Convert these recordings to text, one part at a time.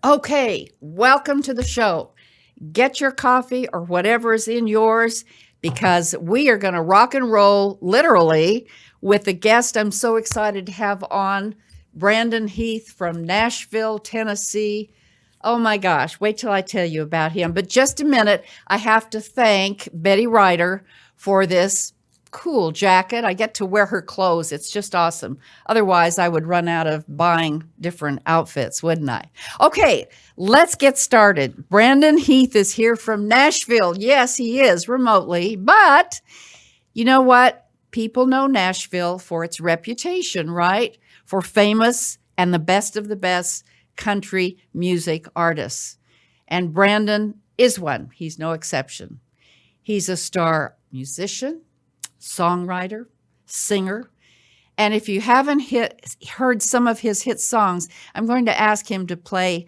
Okay, welcome to the show. Get your coffee or whatever is in yours because we are going to rock and roll literally with the guest I'm so excited to have on, Brandon Heath from Nashville, Tennessee. Oh my gosh, wait till I tell you about him. But just a minute, I have to thank Betty Ryder for this cool jacket. I get to wear her clothes. It's just awesome. Otherwise, I would run out of buying different outfits, wouldn't I? Okay, let's get started. Brandon Heath is here from Nashville. Yes, he is remotely, but you know what? People know Nashville for its reputation, right? For famous and the best of the best country music artists. And Brandon is one. He's no exception. He's a star musician, songwriter, singer. And if you haven't heard some of his hit songs, I'm going to ask him to play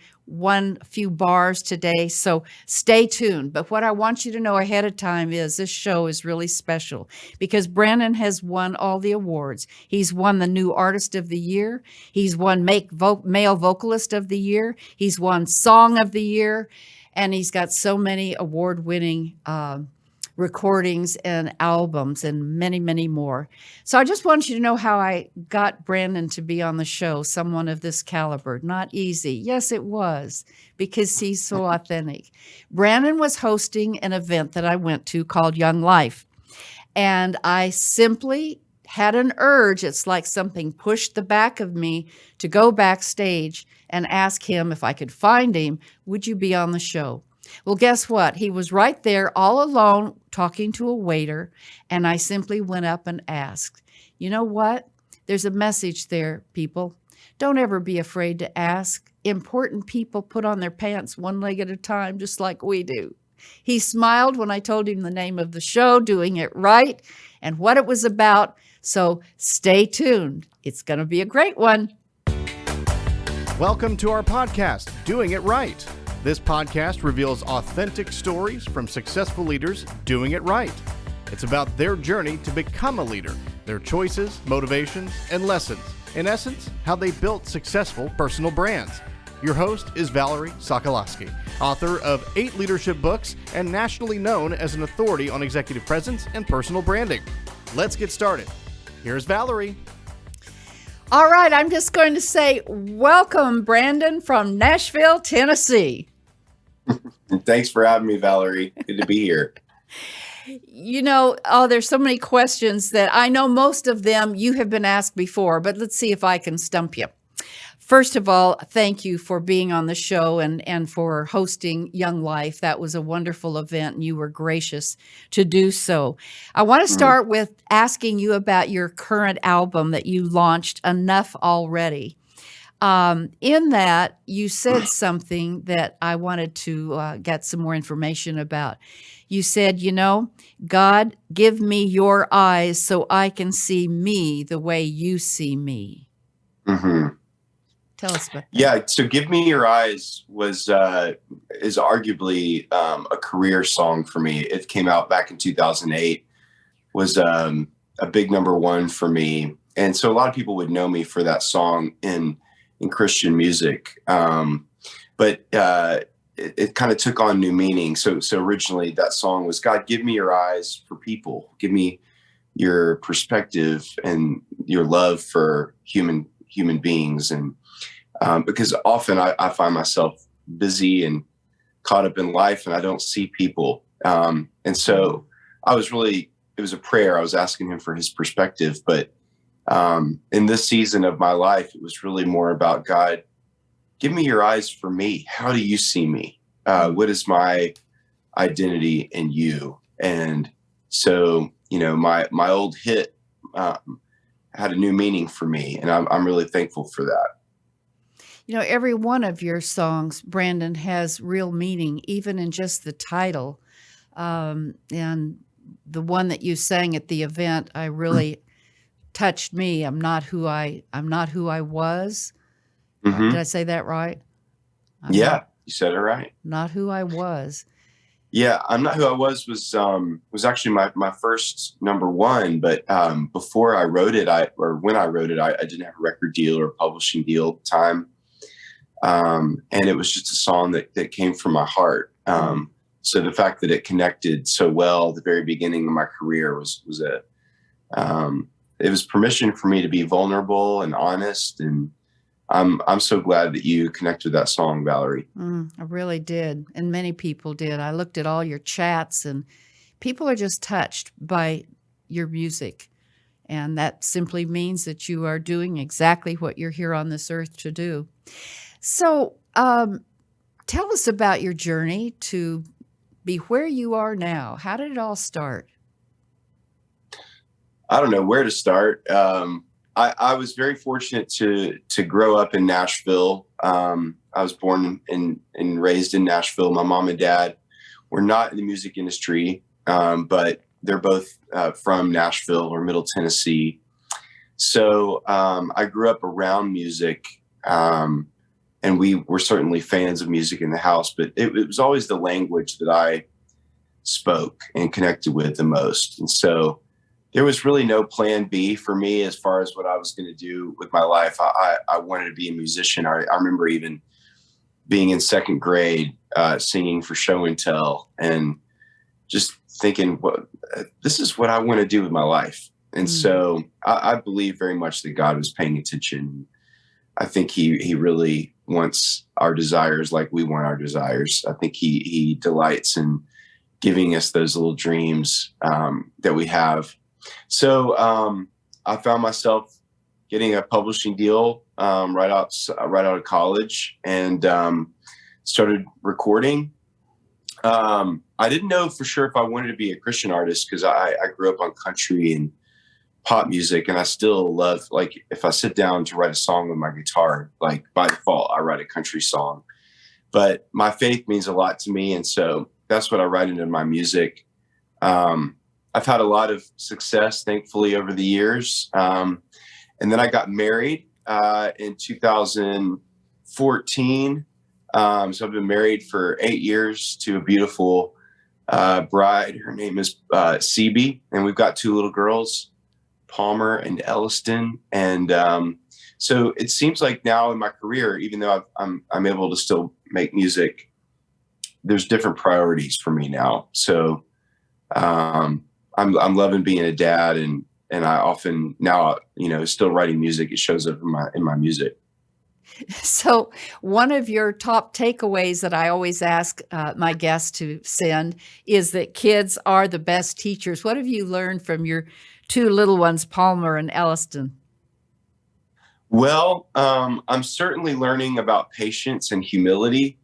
few bars today. So stay tuned. But what I want you to know ahead of time is this show is really special because Brandon has won all the awards. He's won the New Artist of the Year. He's won Male Vocalist of the Year. He's won Song of the Year. And he's got so many award-winning recordings and albums and many, many more. So I just want you to know how I got Brandon to be on the show, someone of this caliber. Not easy. Yes, it was, because he's so authentic. Brandon was hosting an event that I went to called Young Life. And I simply had an urge. It's like something pushed the back of me to go backstage and ask him if I could find him, would you be on the show? Well, guess what? He was right there all alone talking to a waiter, and I simply went up and asked. You know what? There's a message there, people. Don't ever be afraid to ask. Important people put on their pants one leg at a time, just like we do. He smiled when I told him the name of the show, Doing It Right, and what it was about. So stay tuned. It's going to be a great one. Welcome to our podcast, Doing It Right. This podcast reveals authentic stories from successful leaders doing it right. It's about their journey to become a leader, their choices, motivations, and lessons. In essence, how they built successful personal brands. Your host is Valerie Sokolosky, author of 8 leadership books and nationally known as an authority on executive presence and personal branding. Let's get started. Here's Valerie. All right, I'm just going to say welcome, Brandon, from Nashville, Tennessee. Thanks for having me, Valerie. Good to be here. You know, there's so many questions that I know most of them you have been asked before, but let's see if I can stump you. First of all, thank you for being on the show and for hosting Young Life. That was a wonderful event, and you were gracious to do so. I want to start with asking you about your current album that you launched, Enough Already. In that, you said something that I wanted to get some more information about. You said, you know, God, give me your eyes so I can see me the way you see me. Mm-hmm. Tell us about that. Yeah, so Give Me Your Eyes is arguably a career song for me. It came out back in 2008, was a big number one for me. And so a lot of people would know me for that song in Christian music. But it kind of took on new meaning. So originally that song was, God, give me your eyes for people. Give me your perspective and your love for human beings. And because often I find myself busy and caught up in life and I don't see people. And so it was a prayer. I was asking him for his perspective, but in this season of my life, it was really more about, God, give me your eyes for me. How do you see me? What is my identity in you? And so, you know, my old hit had a new meaning for me, and I'm really thankful for that. You know, every one of your songs, Brandon, has real meaning, even in just the title. And the one that you sang at the event, I really touched me. I'm not who I was. Mm-hmm. Did I say that right? You said it right. Not who I was. Yeah, I'm Not Who I Was actually my first number one, but before I wrote it, when I wrote it, I didn't have a record deal or a publishing deal at the time. And it was just a song that came from my heart. So the fact that it connected so well at the very beginning of my career was it was permission for me to be vulnerable and honest. And I'm so glad that you connected with that song, Valerie. I really did. And many people did. I looked at all your chats, and people are just touched by your music. And that simply means that you are doing exactly what you're here on this earth to do. So tell us about your journey to be where you are now. How did it all start? I don't know where to start. I was very fortunate to grow up in Nashville. I was born and raised in Nashville. My mom and dad were not in the music industry, but they're both from Nashville or Middle Tennessee. So I grew up around music, and we were certainly fans of music in the house, but it was always the language that I spoke and connected with the most. And so there was really no plan B for me as far as what I was going to do with my life. I wanted to be a musician. I remember even being in second grade, singing for show and tell, and just thinking, this is what I want to do with my life. And so I believe very much that God was paying attention. I think he really wants our desires like we want our desires. I think he delights in giving us those little dreams that we have. So I found myself getting a publishing deal right out of college, and started recording. I didn't know for sure if I wanted to be a Christian artist, because I grew up on country and pop music, and I still love, like, if I sit down to write a song with my guitar, like by default I write a country song. But my faith means a lot to me, and so that's what I write into my music. I've had a lot of success, thankfully, over the years. And then I got married in 2014. So I've been married for 8 years to a beautiful bride. Her name is CB, and we've got 2 little girls, Palmer and Elliston. And so it seems like now in my career, even though I'm able to still make music, there's different priorities for me now. So I'm loving being a dad, and I often now, still writing music. It shows up in my music. So one of your top takeaways that I always ask my guests to send is that kids are the best teachers. What have you learned from your 2 little ones, Palmer and Elliston? Well, I'm certainly learning about patience and humility.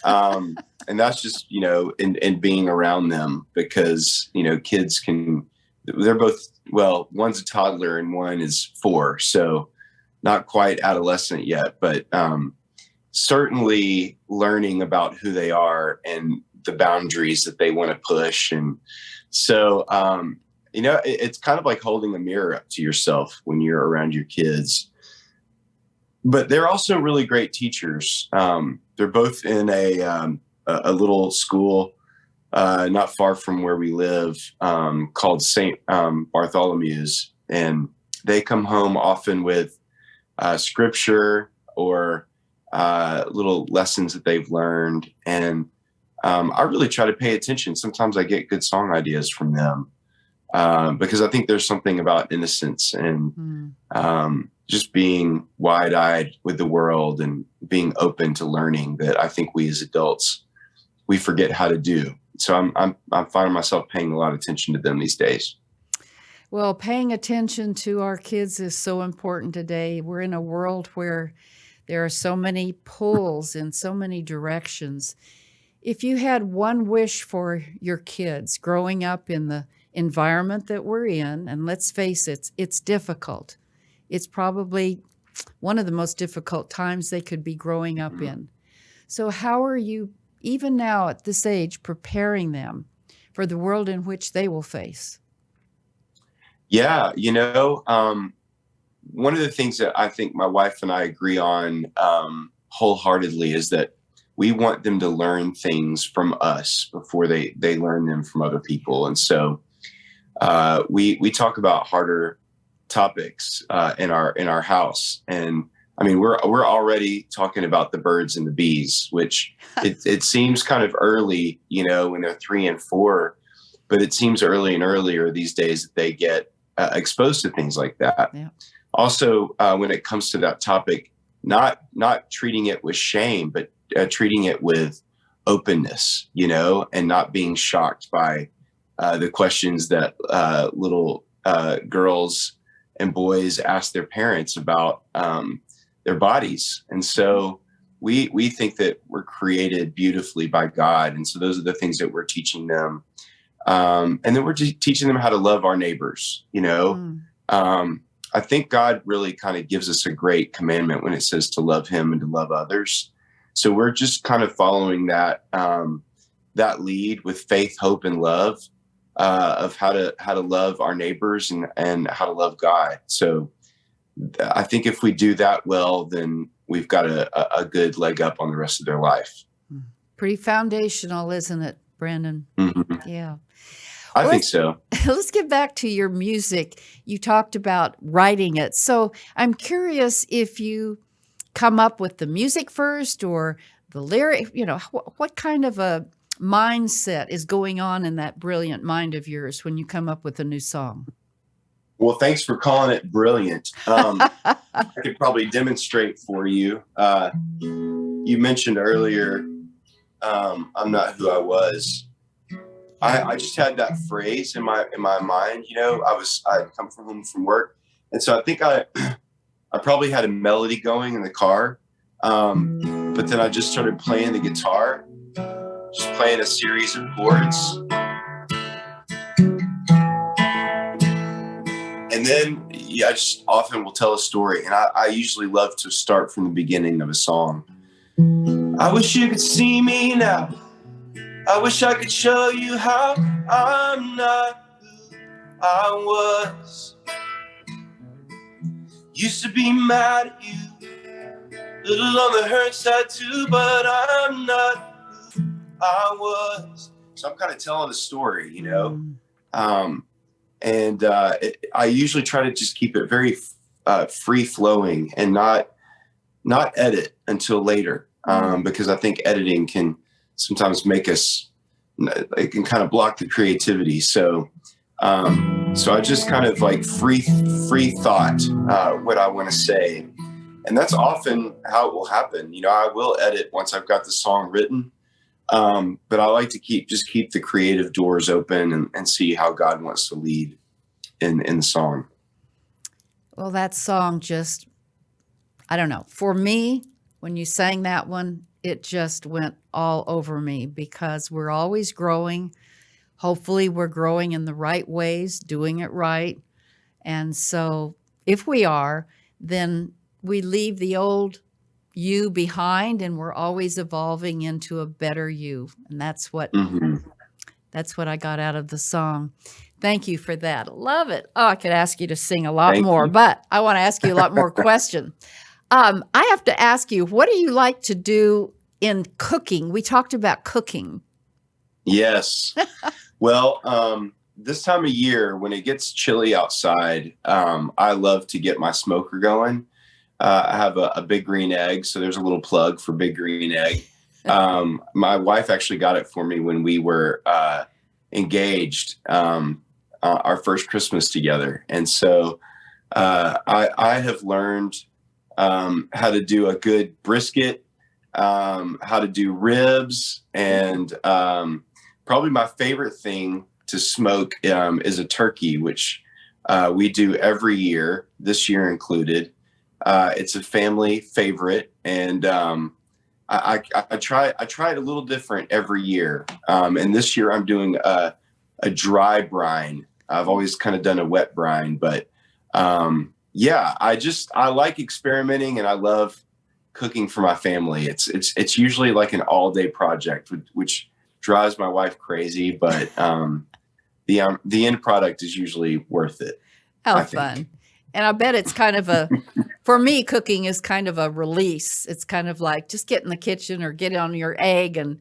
And that's just, in being around them, because, kids they're both, well, one's a toddler and one is 4. So not quite adolescent yet, but certainly learning about who they are and the boundaries that they want to push. And so, it's kind of like holding a mirror up to yourself when you're around your kids. But they're also really great teachers. They're both in a little school not far from where we live, called St. Bartholomew's. And they come home often with scripture or little lessons that they've learned. And I really try to pay attention. Sometimes I get good song ideas from them because I think there's something about innocence and just being wide-eyed with the world and being open to learning that I think we as adults, we forget how to do. So I'm finding myself paying a lot of attention to them these days. Well, paying attention to our kids is so important today. We're in a world where there are so many pulls in so many directions. If you had one wish for your kids growing up in the environment that we're in, and let's face it, it's difficult. It's probably one of the most difficult times they could be growing up in. So how are you, even now at this age, preparing them for the world in which they will face? Yeah, one of the things that I think my wife and I agree on wholeheartedly is that we want them to learn things from us before they learn them from other people. And so we talk about harder topics in our house, and I mean, we're already talking about the birds and the bees, which it seems kind of early, you know, when they're 3 and 4, but it seems early and earlier these days that they get exposed to things like that. Yeah. Also, when it comes to that topic, not treating it with shame, but treating it with openness, you know, and not being shocked by the questions that little girls and boys ask their parents about their bodies. And so we think that we're created beautifully by God. And so those are the things that we're teaching them. And then we're teaching them how to love our neighbors, you know. I think God really kind of gives us a great commandment when it says to love him and to love others. So we're just kind of following that lead with faith, hope, and love of how to love our neighbors and how to love God. So I think if we do that well, then we've got a good leg up on the rest of their life. Pretty foundational, isn't it, Brandon? Mm-hmm. Yeah. I think so. Let's get back to your music. You talked about writing it. So I'm curious if you come up with the music first or the lyric, you know, what kind of a mindset is going on in that brilliant mind of yours when you come up with a new song? Well, thanks for calling it brilliant. I could probably demonstrate for you. You mentioned earlier, I'm not who I was. I just had that phrase in my mind, you know. I'd come from home from work, and so I think I probably had a melody going in the car, but then I just started playing the guitar, just playing a series of chords, and then I just often will tell a story, and I usually love to start from the beginning of a song. I wish you could see me now. I wish I could show you how I'm not who I was. Used to be mad at you, little on the hurt side too, but I'm not who I was. So I'm kind of telling a story, you know. I usually try to just keep it very free flowing and not edit until later, because I think editing can sometimes make us, it can kind of block the creativity. So I just kind of like free thought what I want to say. And that's often how it will happen. You know, I will edit once I've got the song written. But I like to keep the creative doors open and see how God wants to lead in the song. Well, that song just, I don't know. For me, when you sang that one, it just went all over me because we're always growing. Hopefully we're growing in the right ways, doing it right. And so if we are, then we leave the old you behind and we're always evolving into a better you. And that's what I got out of the song. Thank you for that. Love it. Oh, I could ask you to sing a lot more, but I want to ask you a lot more questions. I have to ask you, what do you like to do in cooking? We talked about cooking. Yes. Well, this time of year, when it gets chilly outside, I love to get my smoker going. I have a Big Green Egg, so there's a little plug for Big Green Egg. My wife actually got it for me when we were engaged, our first Christmas together. And so I have learned how to do a good brisket, how to do ribs, and probably my favorite thing to smoke is a turkey, which we do every year, this year included. It's a family favorite, and I try it a little different every year. And this year I'm doing a dry brine. I've always kind of done a wet brine, but yeah, I like experimenting, and I love cooking for my family. It's usually like an all-day project, which drives my wife crazy, but the end product is usually worth it. How fun. And I bet it's kind of for me, cooking is kind of a release. It's kind of like just get in the kitchen or get on your egg and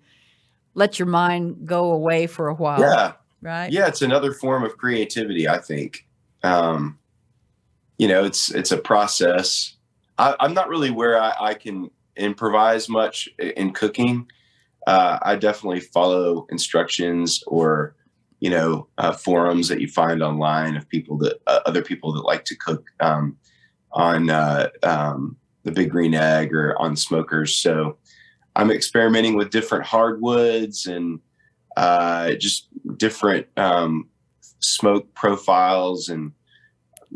let your mind go away for a while. Yeah. Right. Yeah. It's another form of creativity, I think. You know, it's a process. I'm not really where I can improvise much in cooking. I definitely follow instructions or, forums that you find online of people that other people that like to cook on the Big Green Egg or on smokers. So I'm experimenting with different hardwoods and just different smoke profiles, and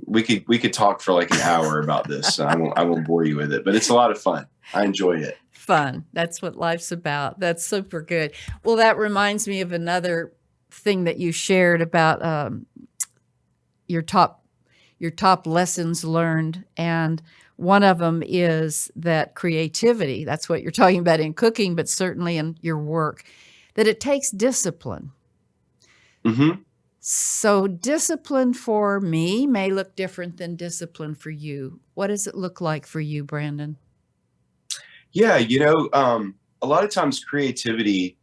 we could talk for like an hour about this. I won't bore you with it, but it's a lot of fun. I enjoy it. Fun. That's what life's about. That's super good. Well, that reminds me of another thing that you shared about your top lessons learned, and one of them is that creativity. That's what you're talking about in cooking, but certainly in your work, that it takes discipline. Mm-hmm. So discipline for me may look different than discipline for you. What does it look like for you, Brandon? Yeah, a lot of times creativity,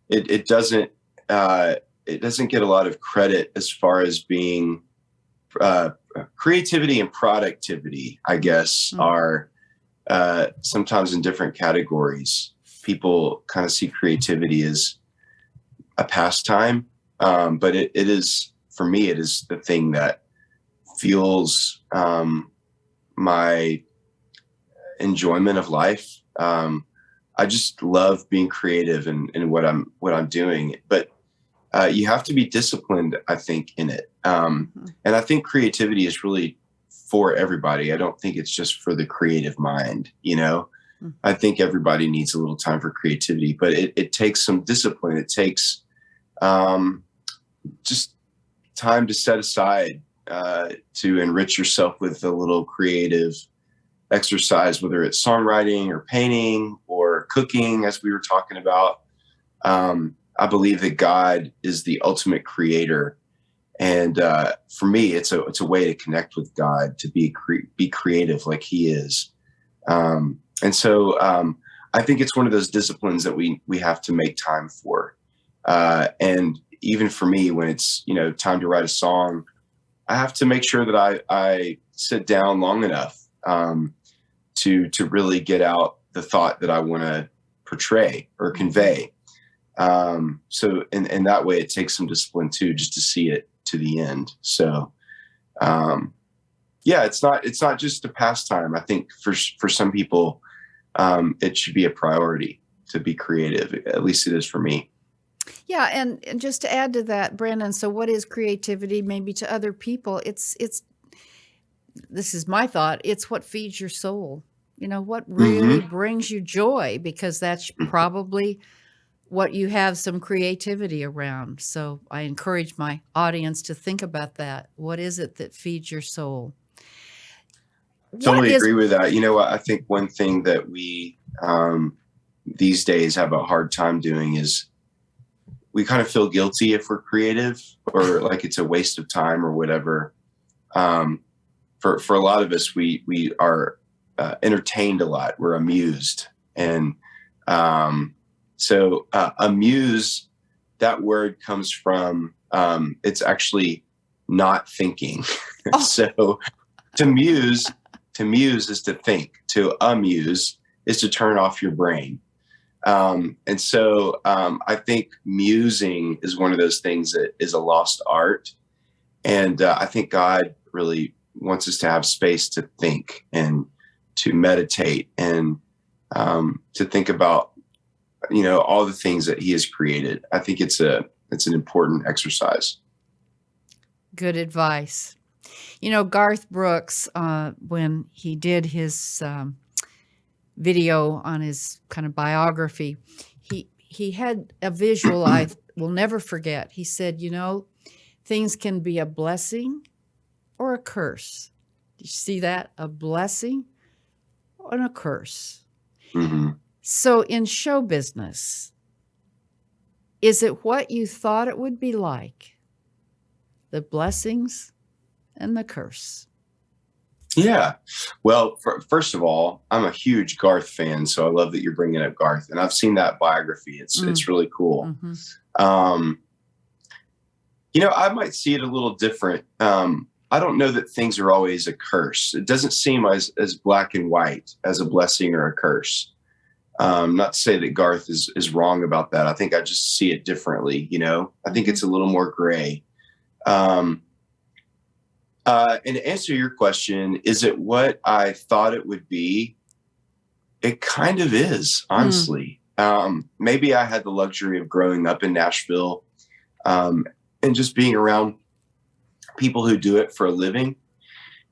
it doesn't get a lot of credit as far as being creativity and productivity, I guess, are sometimes in different categories. People kind of see creativity as a pastime. But it is, for me, it is the thing that fuels my enjoyment of life. I just love being creative in what I'm doing, but you have to be disciplined, I think, in it. And I think creativity is really for everybody. I don't think it's just for the creative mind, I think everybody needs a little time for creativity, but it takes some discipline. It takes just time to set aside to enrich yourself with a little creative exercise, whether it's songwriting or painting or cooking, as we were talking about. I believe that God is the ultimate creator. And for me, it's a way to connect with God, to be creative like he is. And so I think it's one of those disciplines that we have to make time for. And even for me, when it's, time to write a song, I have to make sure that I sit down long enough to really get out the thought that I want to portray or convey. So in that way, it takes some discipline too, just to see it to the end. So, it's not just a pastime. I think for some people, it should be a priority to be creative. At least it is for me. Yeah, and just to add to that, Brandon, so what is creativity maybe to other people? It's this is my thought, it's what feeds your soul. What really brings you joy, because that's probably what you have some creativity around. So I encourage my audience to think about that. What is it that feeds your soul? Totally agree with that. I think one thing that we these days have a hard time doing is we kind of feel guilty if we're creative, or like it's a waste of time or whatever. For a lot of us, we are entertained a lot. We're amused. And so amuse, that word comes from, it's actually not thinking. Oh. So to muse is to think. To amuse is to turn off your brain. And so I think musing is one of those things that is a lost art. And I think God really wants us to have space to think and to meditate and to think about, all the things that he has created. I think it's an important exercise. Good advice. Garth Brooks, when he did his video on his kind of biography, he had a visual I will never forget. He said, things can be a blessing or a curse. Did you see that? A blessing and a curse. Mm-hmm. So in show business, is it what you thought it would be like? The blessings and the curse? Yeah. Well, first of all, I'm a huge Garth fan, so I love that you're bringing up Garth, and I've seen that biography. It's really cool. Mm-hmm. I might see it a little different. I don't know that things are always a curse. It doesn't seem as black and white as a blessing or a curse. Not to say that Garth is wrong about that. I think I just see it differently. I think it's a little more gray. And to answer your question, is it what I thought it would be? It kind of is, honestly. Maybe I had the luxury of growing up in Nashville, and just being around people who do it for a living,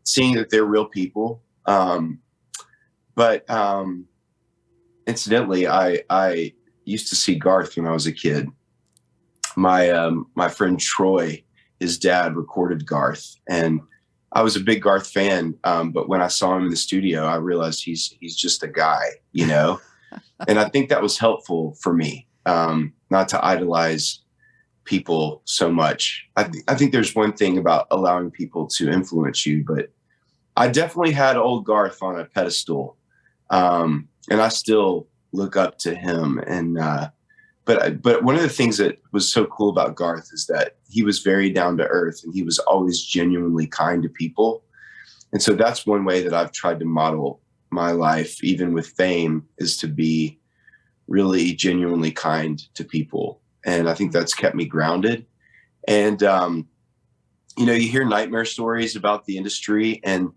seeing that they're real people. But incidentally, I used to see Garth when I was a kid. My friend Troy, his dad, recorded Garth, and I was a big Garth fan. But when I saw him in the studio, I realized he's just a guy, and I think that was helpful for me, not to idolize people so much. I think there's one thing about allowing people to influence you, but I definitely had old Garth on a pedestal. And I still look up to him. And, but one of the things that was so cool about Garth is that he was very down to earth, and he was always genuinely kind to people. And so that's one way that I've tried to model my life, even with fame, is to be really genuinely kind to people. And I think that's kept me grounded. And, you hear nightmare stories about the industry, and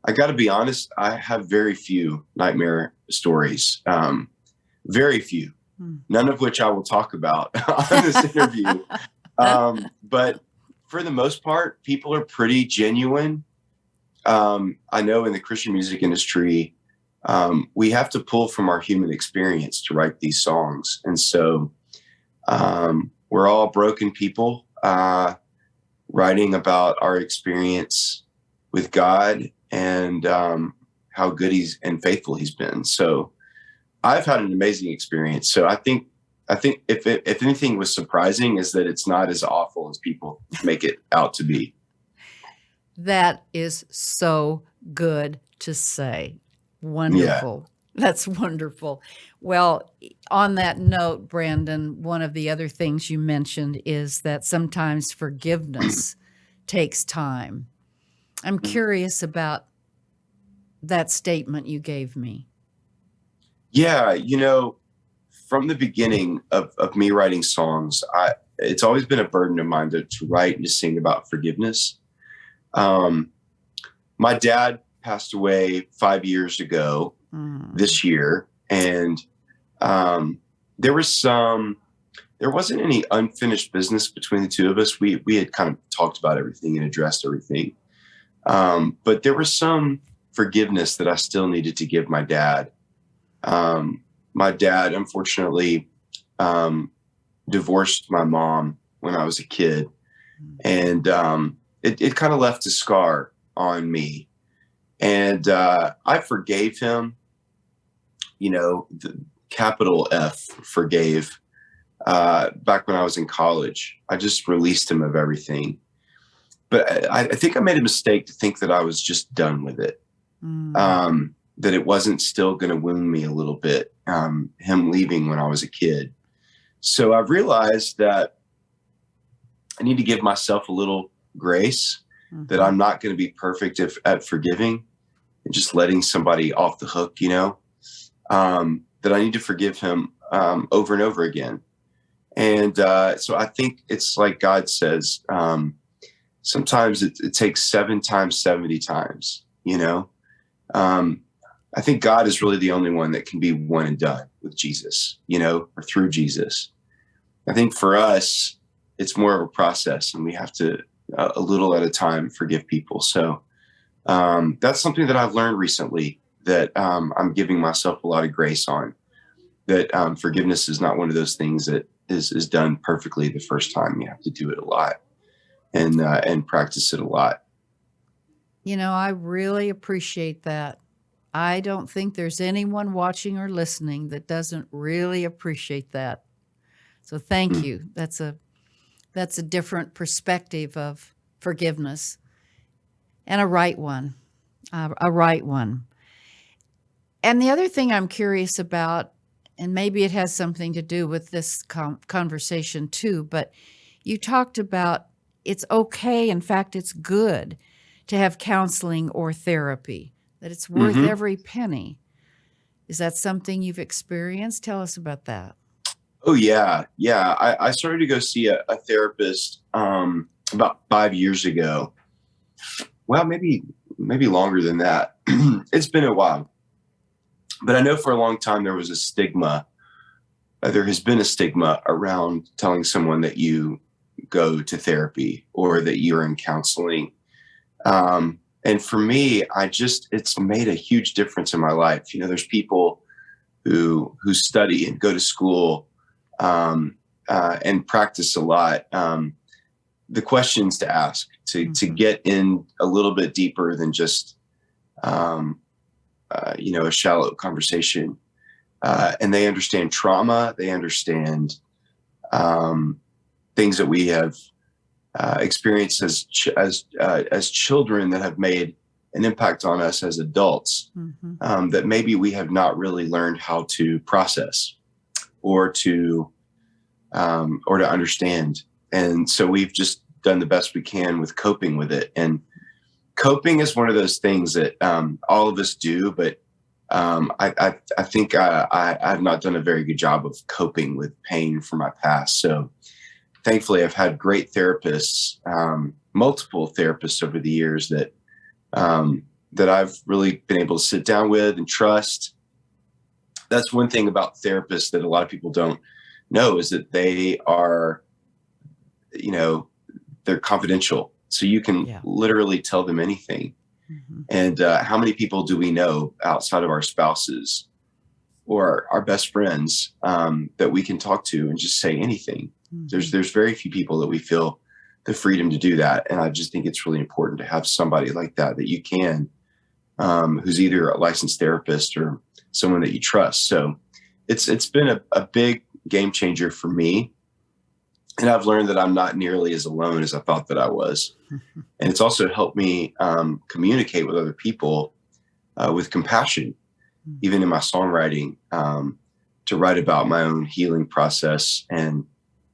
I got to be honest, I have very few nightmare stories, very few, none of which I will talk about on this interview. But for the most part, people are pretty genuine. I know in the Christian music industry, we have to pull from our human experience to write these songs. And so we're all broken people writing about our experience with God and how good and faithful he's been. So I've had an amazing experience. So I think if anything was surprising, is that it's not as awful as people make it out to be. That is so good to say. Wonderful. Yeah. That's wonderful. Well, on that note, Brandon, one of the other things you mentioned is that sometimes forgiveness takes time. I'm curious about that statement you gave me. Yeah, from the beginning of me writing songs, it's always been a burden of mine to write and to sing about forgiveness. My dad passed away 5 years ago this year, and there wasn't any unfinished business between the two of us. We had kind of talked about everything and addressed everything. But there was some forgiveness that I still needed to give my dad. My dad, unfortunately, divorced my mom when I was a kid, and it kind of left a scar on me. And I forgave him, the capital F, forgave, back when I was in college. I just released him of everything. But I think I made a mistake to think that I was just done with it, that it wasn't still going to wound me a little bit, him leaving when I was a kid. So I've realized that I need to give myself a little grace, that I'm not going to be perfect at forgiving and just letting somebody off the hook, that I need to forgive him over and over again. And so I think it's like God says, sometimes it takes 7 times, 70 times, I think God is really the only one that can be one and done with Jesus, or through Jesus. I think for us, it's more of a process, and we have to, a little at a time, forgive people. So that's something that I've learned recently, that I'm giving myself a lot of grace on, that forgiveness is not one of those things that is done perfectly the first time. You have to do it a lot and practice it a lot. I really appreciate that. I don't think there's anyone watching or listening that doesn't really appreciate that. So thank you. That's a different perspective of forgiveness, and a right one, And the other thing I'm curious about, and maybe it has something to do with this conversation too, but you talked about it's okay. In fact, it's good to have counseling or therapy, that it's worth every penny. Is that something you've experienced? Tell us about that. Oh, yeah. Yeah. I started to go see a therapist about 5 years ago. Well, maybe longer than that. It's been a while. But I know for a long time there was a stigma. There has been a stigma around telling someone that you go to therapy or that you're in counseling. And for me, it's made a huge difference in my life. You know, there's people who study and go to school and practice a lot. The questions to ask to get in a little bit deeper than just, a shallow conversation. And they understand trauma. They understand things that we have experienced as children that have made an impact on us as adults, that maybe we have not really learned how to process or to understand. And so we've just done the best we can with coping with it. And coping is one of those things that all of us do, but I think I've not done a very good job of coping with pain from my past. So thankfully, I've had great therapists, multiple therapists over the years that I've really been able to sit down with and trust. That's one thing about therapists that a lot of people don't know, is that they are, they're confidential. So you can literally tell them anything. And how many people do we know outside of our spouses or our best friends that we can talk to and just say anything? There's very few people that we feel the freedom to do that. And I just think it's really important to have somebody like that you can, who's either a licensed therapist or someone that you trust. So it's been a big game changer for me. And I've learned that I'm not nearly as alone as I thought that I was. And it's also helped me communicate with other people with compassion, even in my songwriting, to write about my own healing process. And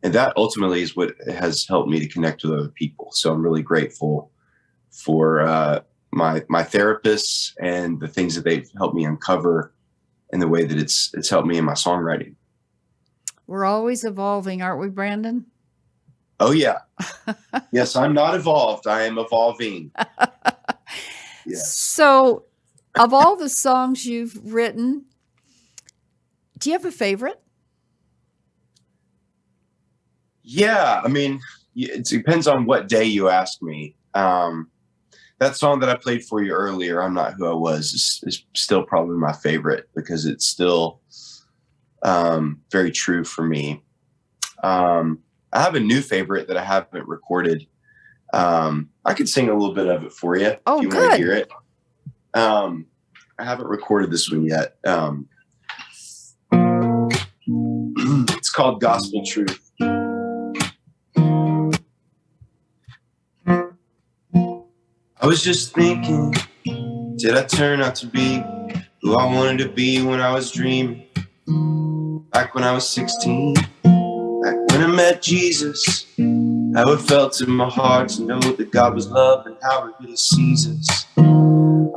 that ultimately is what has helped me to connect with other people. So I'm really grateful for my therapists and the things that they've helped me uncover and the way that it's helped me in my songwriting. We're always evolving, aren't we, Brandon? Oh, yeah. Yes, I'm not evolved. I am evolving. Yes. So of all the songs you've written, do you have a favorite? Yeah. I mean, it depends on what day you ask me. That song that I played for you earlier, I'm Not Who I Was, is still probably my favorite because it's still very true for me. I have a new favorite that I haven't recorded. I could sing a little bit of it for you if you want to hear it. I haven't recorded this one yet. It's called Gospel Truth. I was just thinking, did I turn out to be who I wanted to be when I was dreaming? Back when I was 16, back when I met Jesus, how it felt in my heart to know that God was love and how he really sees us.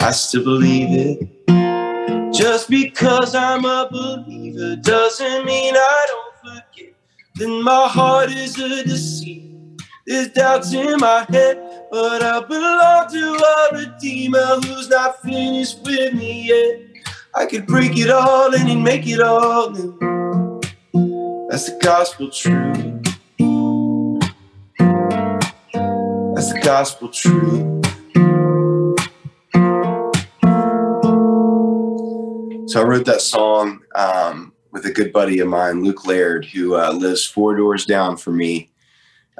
I still believe it. Just because I'm a believer doesn't mean I don't forget. Then my heart is a deceit. There's doubts in my head, but I belong to a Redeemer who's not finished with me yet. I could break it all and he'd make it all new. That's the gospel truth. That's the gospel truth. So I wrote that song with a good buddy of mine, Luke Laird, who lives 4 doors down from me.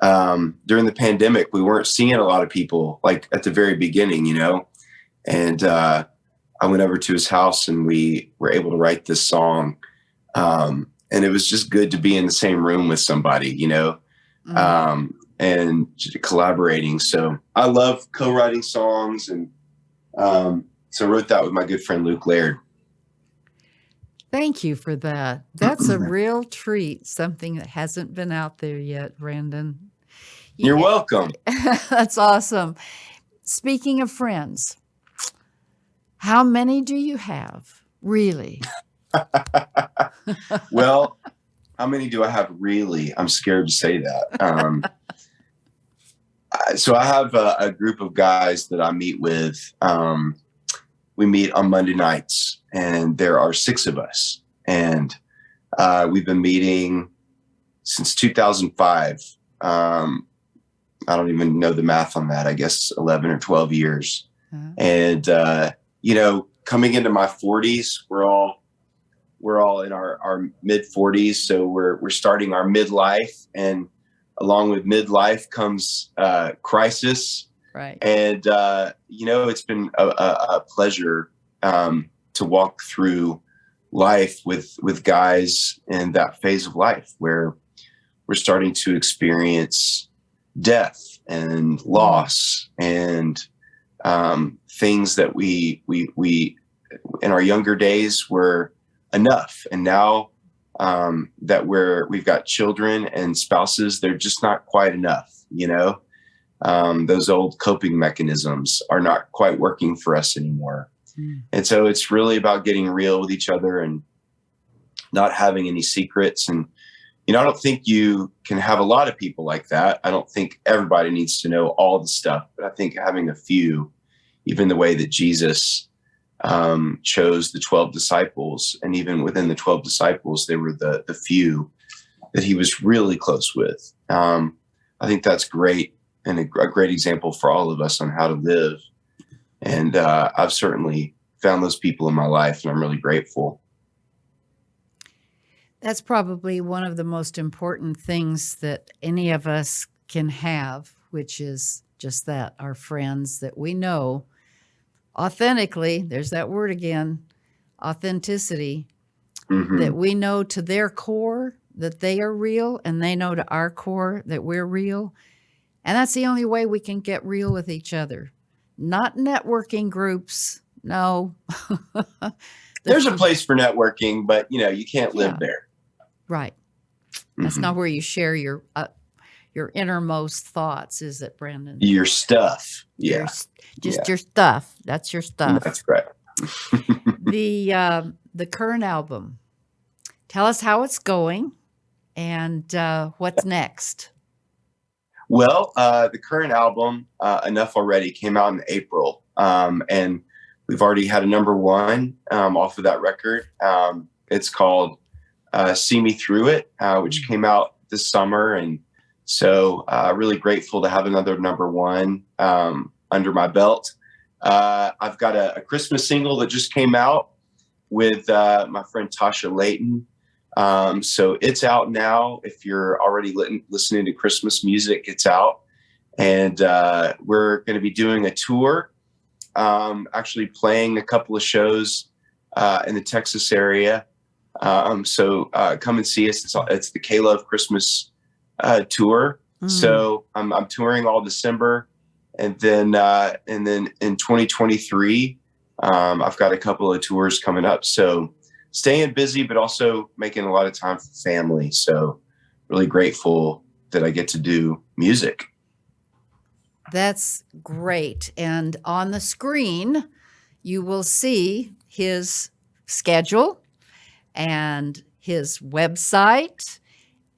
During the pandemic, we weren't seeing a lot of people, like at the very beginning, and I went over to his house and we were able to write this song. And it was just good to be in the same room with somebody, and collaborating. So I love co-writing songs. And so I wrote that with my good friend, Luke Laird. Thank you for that. That's a real treat, something that hasn't been out there yet, Brandon. You're welcome. That's awesome. speaking of friends, how many do you have, really? Well, how many do I have really? I'm scared to say that. So I have a group of guys that I meet with. We meet on Monday nights, and there are 6 of us. And we've been meeting since 2005. I don't even know the math on that. I guess 11 or 12 years. Uh-huh. And, coming into my 40s, we're all in our mid 40s. So we're starting our midlife, and along with midlife comes crisis. Right. And, it's been a pleasure to walk through life with guys in that phase of life where we're starting to experience death and loss and things that we in our younger days were enough. And now that we've got children and spouses, they're just not quite enough, those old coping mechanisms are not quite working for us anymore. And so it's really about getting real with each other and not having any secrets. And, I don't think you can have a lot of people like that. I don't think everybody needs to know all the stuff, but I think having a few, even the way that Jesus chose the 12 disciples, and even within the 12 disciples, they were the few that he was really close with. I think that's great, and a great example for all of us on how to live. And I've certainly found those people in my life, and I'm really grateful. That's probably one of the most important things that any of us can have, which is just that, our friends that we know authentically, there's that word again, authenticity, that we know to their core that they are real, and they know to our core that we're real. And that's the only way we can get real with each other. Not networking groups. No. There's a place for networking, but you can't live there. Right. That's not where you share your innermost thoughts, is it, Brandon? Your stuff. Yeah. Your stuff. That's your stuff. That's right. The current album. Tell us how it's going and what's next. Well, the current album, Enough Already, came out in April. And we've already had a number 1 off of that record. It's called See Me Through It, which came out this summer. And so really grateful to have another number 1 under my belt. I've got a Christmas single that just came out with my friend Tasha Layton. So it's out now. If you're already listening to Christmas music, it's out. And we're going to be doing a tour, actually playing a couple of shows in the Texas area. So come and see us. It's the K-Love Christmas tour. So I'm touring all December, and then in 2023, I've got a couple of tours coming up. So staying busy, but also making a lot of time for family. So really grateful that I get to do music. That's great. And on the screen, you will see his schedule and his website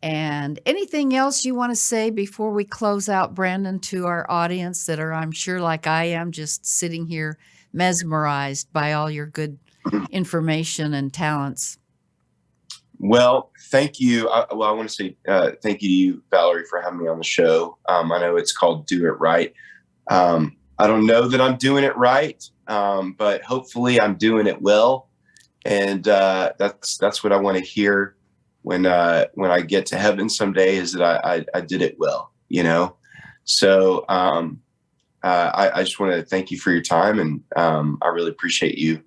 and anything else you want to say before we close out, Brandon, to our audience that are, I'm sure, like I am, just sitting here mesmerized by all your good information and talents. Well, thank you. I want to say thank you to you, Valerie, for having me on the show. I know it's called Do It Right. I don't know that I'm doing it right, but hopefully I'm doing it well. And that's what I want to hear when I get to heaven someday, is that I did it well, So I just want to thank you for your time, and I really appreciate you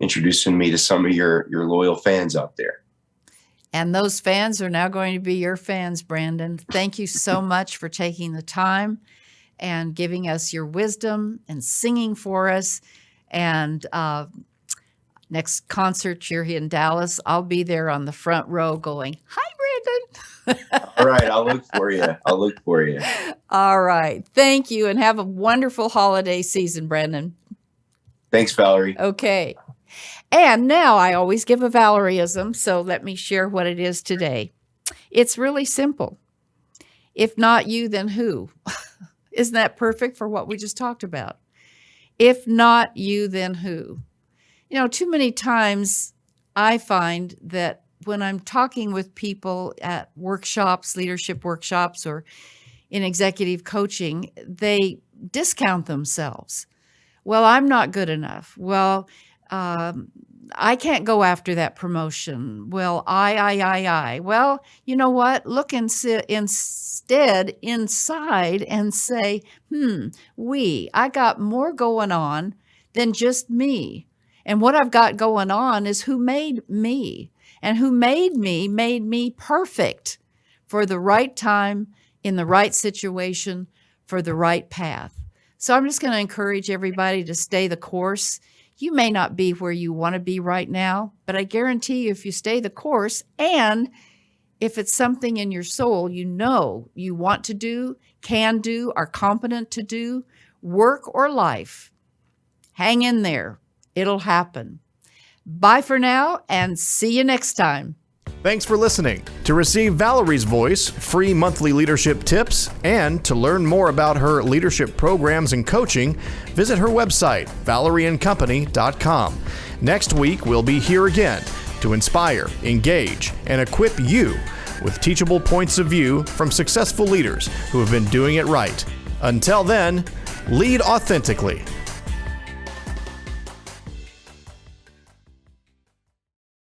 introducing me to some of your loyal fans out there. And those fans are now going to be your fans, Brandon. Thank you so much for taking the time and giving us your wisdom and singing for us. And next concert here in Dallas, I'll be there on the front row going, "Hi, All right. I'll look for you. All right. Thank you, and have a wonderful holiday season, Brandon. Thanks, Valerie. Okay. And now I always give a Valerieism, so let me share what it is today. It's really simple. If not you, then who? Isn't that perfect for what we just talked about? If not you, then who? Too many times I find that when I'm talking with people at workshops, leadership workshops, or in executive coaching, they discount themselves. Well, I'm not good enough. Well, I can't go after that promotion. Well, I. Well, you know what? Look instead inside and say, I got more going on than just me. And what I've got going on is who made me. And who made me perfect for the right time, in the right situation, for the right path. So I'm just going to encourage everybody to stay the course. You may not be where you want to be right now, but I guarantee you if you stay the course, and if it's something in your soul you want to do, can do, are competent to do, work or life, hang in there. It'll happen. Bye for now, and see you next time. Thanks for listening. To receive Valerie's voice, free monthly leadership tips, and to learn more about her leadership programs and coaching, visit her website, valerieandcompany.com. Next week, we'll be here again to inspire, engage, and equip you with teachable points of view from successful leaders who have been doing it right. Until then, lead authentically.